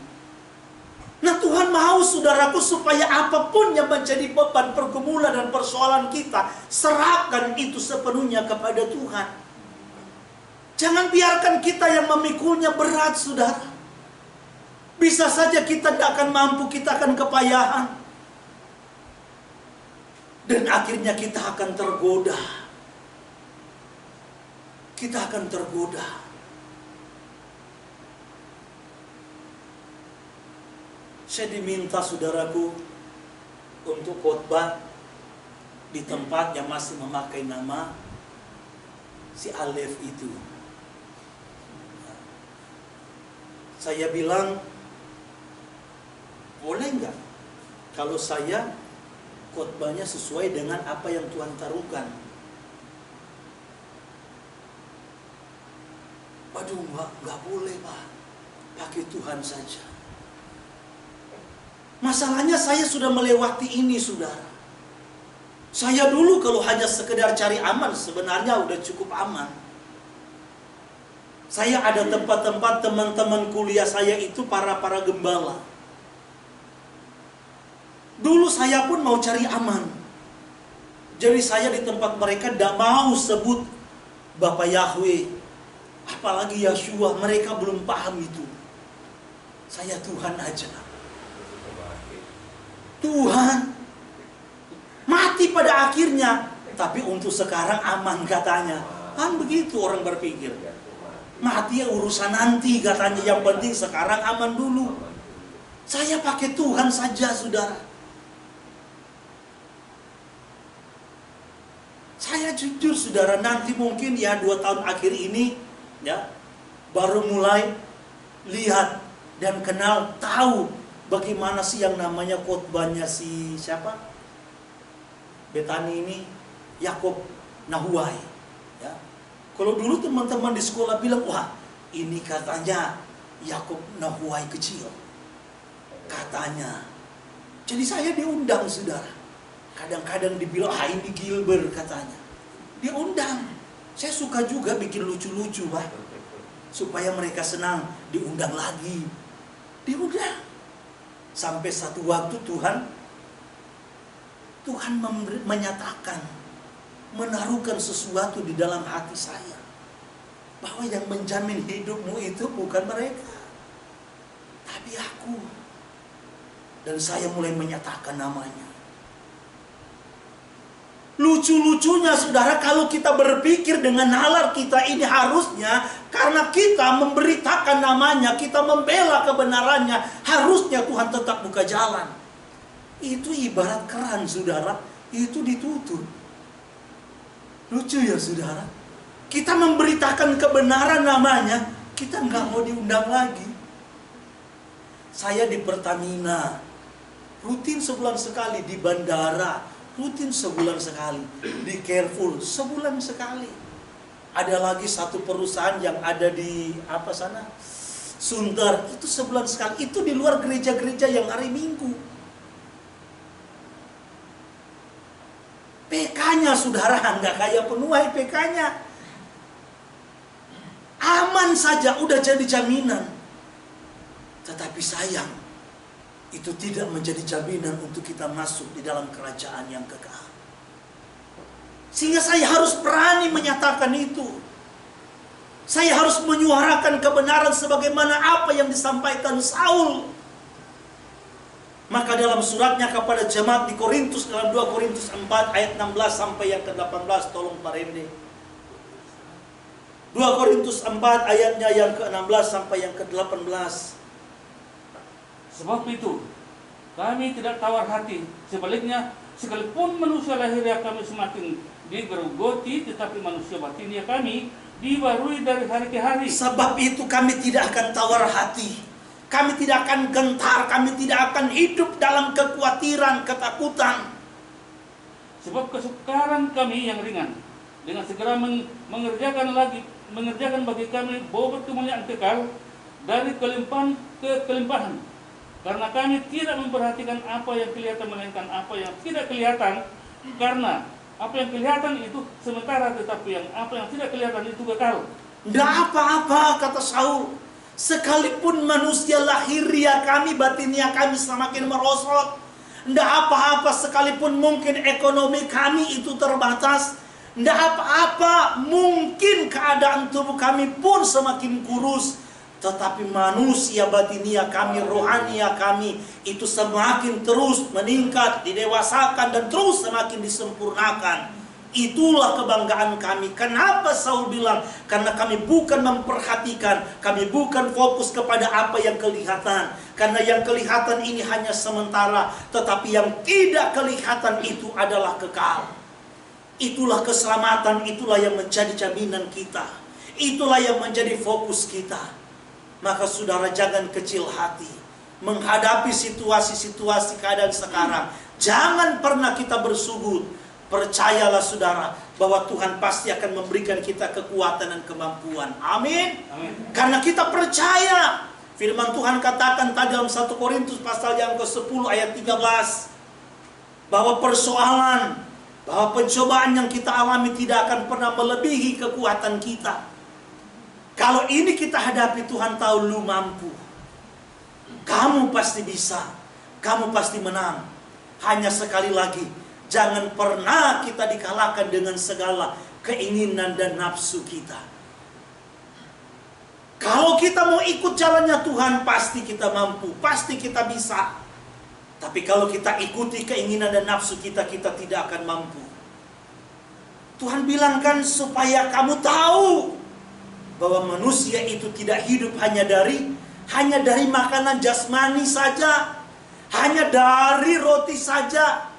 Nah, Tuhan mau saudaraku supaya apapun yang menjadi beban, pergumulan dan persoalan kita, serahkan itu sepenuhnya kepada Tuhan. Jangan biarkan kita yang memikulnya berat, saudara. Bisa saja kita tidak akan mampu, kita akan kepayahan. Dan akhirnya kita akan tergoda. Kita akan tergoda. Saya diminta saudaraku untuk khotbah di tempat yang masih memakai nama si Alef itu. Saya bilang, boleh nggak kalau saya khotbahnya sesuai dengan apa yang Tuhan taruhkan? Waduh, nggak boleh Pak, pakai Tuhan saja. Masalahnya saya sudah melewati ini, saudara. Saya dulu kalau hanya sekedar cari aman, sebenarnya udah cukup aman. Saya ada tempat-tempat teman-teman kuliah saya itu para gembala. Dulu saya pun mau cari aman. Jadi saya di tempat mereka tidak mau sebut Bapak Yahweh, apalagi Yeshua, mereka belum paham itu. Saya Tuhan aja. Tuhan mati pada akhirnya, tapi untuk sekarang aman katanya. Kan begitu orang berpikir. Mati ya urusan nanti katanya, yang penting sekarang aman dulu. Saya pakai Tuhan saja, saudara. Saya jujur, saudara, nanti mungkin ya 2 tahun akhir ini ya baru mulai lihat dan kenal, tahu bagaimana sih yang namanya khotbahnya si siapa? Betani ini, Yakob Nahuai. Ya. Kalau dulu teman-teman di sekolah bilang, wah ini katanya Yakob Nahuai kecil. Katanya. Jadi saya diundang, saudara. Kadang-kadang dibilang, ini Gilbert katanya. Diundang. Saya suka juga bikin lucu-lucu, Pak. Supaya mereka senang, diundang lagi. Diundang. Sampai satu waktu Tuhan menyatakan, menaruhkan sesuatu di dalam hati saya, bahwa yang menjamin hidupmu itu bukan mereka, tapi aku. Dan saya mulai menyatakan namanya. Lucu-lucunya, saudara, kalau kita berpikir dengan nalar kita ini, harusnya karena kita memberitakan namanya, kita membela kebenarannya, harusnya Tuhan tetap buka jalan. Itu ibarat keran, saudara, itu ditutup. Lucu ya, saudara. Kita memberitakan kebenaran namanya, kita nggak mau diundang lagi. Saya di Pertamina, rutin sebulan sekali, di bandara, rutin sebulan sekali, di Carrefour sebulan sekali. Ada lagi satu perusahaan yang ada di Sunter, itu sebulan sekali. Itu di luar gereja-gereja yang hari Minggu. PK-nya, saudara, nggak kayak penuai PK-nya. Aman saja, udah jadi jaminan. Tetapi sayang, itu tidak menjadi jaminan untuk kita masuk di dalam kerajaan yang kekal. Sehingga saya harus berani menyatakan itu. Saya harus menyuarakan kebenaran sebagaimana apa yang disampaikan Saul. Maka dalam suratnya kepada jemaat di Korintus, dalam 2 Korintus 4 ayat 16 sampai yang ke-18, tolong Pak Remde. 2 Korintus 4 ayatnya yang ke-16 sampai yang ke-18. Sebab itu, kami tidak tawar hati. Sebaliknya, sekalipun manusia lahiriah kami semakin digerogoti, tetapi manusia batinia kami dibarui dari hari ke hari. Sebab itu kami tidak akan tawar hati. Kami tidak akan gentar, kami tidak akan hidup dalam kekhawatiran, ketakutan. Sebab kesukaran kami yang ringan, dengan segera mengerjakan bagi kami bobot kemuliaan kekal, dari kelimpahan ke kelimpahan. Karena kami tidak memperhatikan apa yang kelihatan, melainkan apa yang tidak kelihatan. Karena apa yang kelihatan itu sementara, tetapi apa yang tidak kelihatan itu kekal. Tidak apa-apa, kata Saul. Sekalipun manusia lahiriah kami, batiniah kami semakin merosot, tidak apa-apa sekalipun mungkin ekonomi kami itu terbatas, tidak apa-apa mungkin keadaan tubuh kami pun semakin kurus, tetapi manusia batiniah kami, rohaniah kami itu semakin terus meningkat, didewasakan dan terus semakin disempurnakan. Itulah kebanggaan kami. Kenapa Saul bilang? Karena kami bukan memperhatikan, kami bukan fokus kepada apa yang kelihatan. Karena yang kelihatan ini hanya sementara, tetapi yang tidak kelihatan itu adalah kekal. Itulah keselamatan, itulah yang menjadi jaminan kita. Itulah yang menjadi fokus kita. Maka saudara, jangan kecil hati menghadapi situasi-situasi keadaan sekarang. Jangan pernah kita bersujud. Percayalah saudara, bahwa Tuhan pasti akan memberikan kita kekuatan dan kemampuan. Amin. Amin. Karena kita percaya. Firman Tuhan katakan tadi dalam 1 Korintus pasal yang ke-10 ayat 13. Bahwa persoalan, bahwa pencobaan yang kita alami tidak akan pernah melebihi kekuatan kita. Kalau ini kita hadapi, Tuhan tahu lu mampu. Kamu pasti bisa. Kamu pasti menang. Hanya sekali lagi, jangan pernah kita dikalahkan dengan segala keinginan dan nafsu kita. Kalau kita mau ikut jalannya Tuhan, pasti kita mampu, pasti kita bisa. Tapi kalau kita ikuti keinginan dan nafsu kita, kita tidak akan mampu. Tuhan bilang kan supaya kamu tahu bahwa manusia itu tidak hidup hanya dari makanan jasmani saja, hanya dari roti saja,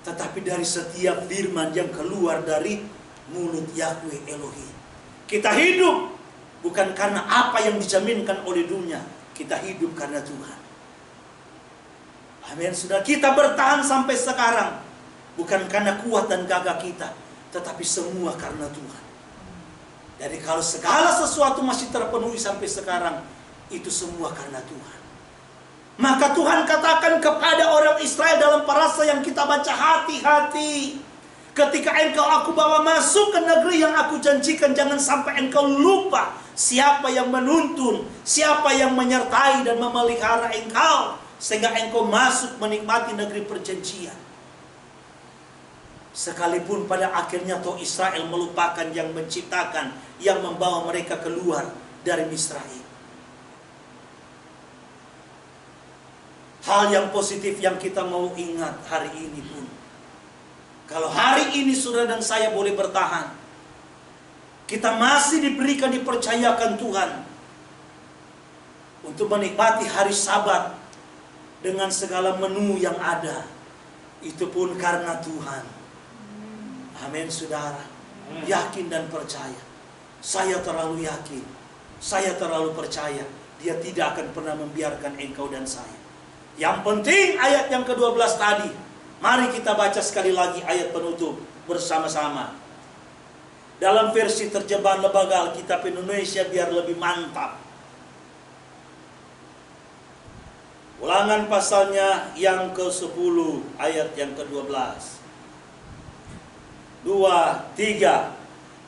tetapi dari setiap firman yang keluar dari mulut Yahweh Elohim. Kita hidup bukan karena apa yang dijaminkan oleh dunia, kita hidup karena Tuhan. Amin. Sudah, kita bertahan sampai sekarang bukan karena kuat dan gagah kita, tetapi semua karena Tuhan. Jadi kalau segala sesuatu masih terpenuhi sampai sekarang, itu semua karena Tuhan. Maka Tuhan katakan kepada orang Israel dalam parasa yang kita baca, hati-hati. Ketika engkau aku bawa masuk ke negeri yang aku janjikan, jangan sampai engkau lupa siapa yang menuntun, siapa yang menyertai dan memelihara engkau, sehingga engkau masuk menikmati negeri perjanjian. Sekalipun pada akhirnya toh Israel melupakan yang menciptakan, yang membawa mereka keluar dari Misraim. Hal yang positif yang kita mau ingat hari ini pun, kalau hari ini saudara dan saya boleh bertahan, kita masih diberikan, dipercayakan Tuhan untuk menikmati hari Sabat dengan segala menu yang ada. Itu pun karena Tuhan. Amin saudara. Yakin dan percaya. Saya terlalu yakin, saya terlalu percaya, Dia tidak akan pernah membiarkan engkau dan saya. Yang penting ayat yang ke-12 tadi. Mari kita baca sekali lagi ayat penutup bersama-sama. Dalam versi terjemahan Lembaga Alkitab Indonesia biar lebih mantap. Ulangan pasalnya yang ke-10 ayat yang ke-12. 2, 3.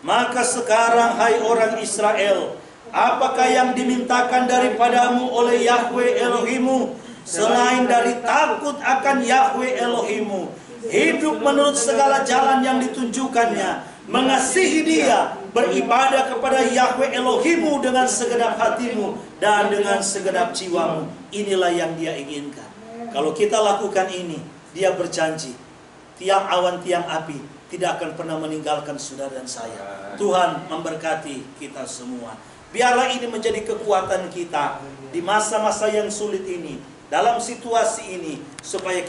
Maka sekarang hai orang Israel, apakah yang dimintakan daripadamu oleh Yahweh Elohimmu selain dari takut akan Yahweh Elohimmu, hidup menurut segala jalan yang ditunjukkannya, mengasihi Dia, beribadah kepada Yahweh Elohimmu dengan segenap hatimu dan dengan segenap jiwamu. Inilah yang Dia inginkan. Kalau kita lakukan ini, Dia berjanji, tiang awan, tiang api tidak akan pernah meninggalkan saudara dan saya. Tuhan memberkati kita semua. Biarlah ini menjadi kekuatan kita di masa-masa yang sulit ini, dalam situasi ini, supaya kita